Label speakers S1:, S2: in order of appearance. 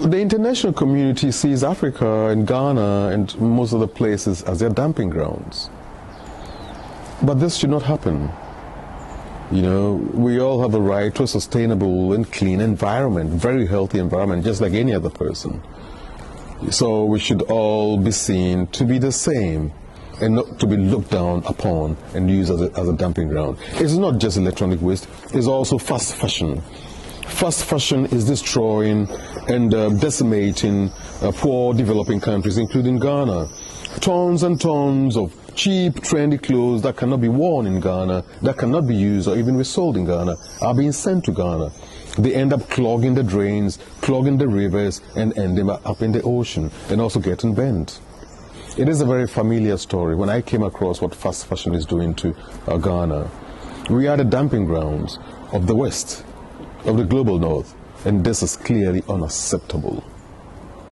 S1: The international community sees Africa and Ghana and most other places as their dumping grounds. But this should not happen. You know, we all have a right to a sustainable and clean environment, very healthy environment, just like any other person. So we should all be seen to be the same and not to be looked down upon and used as a dumping ground. It's not just electronic waste, it's also fast fashion. Fast fashion is destroying and decimating poor developing countries, including Ghana. Tons and tons of cheap, trendy clothes that cannot be worn in Ghana, that cannot be used or even resold in Ghana, are being sent to Ghana. They end up clogging the drains, clogging the rivers, and ending up in the ocean, and also getting bent. It is a very familiar story when I came across what fast fashion is doing to Ghana. We are the dumping grounds of the West, of the global North, and this is clearly unacceptable.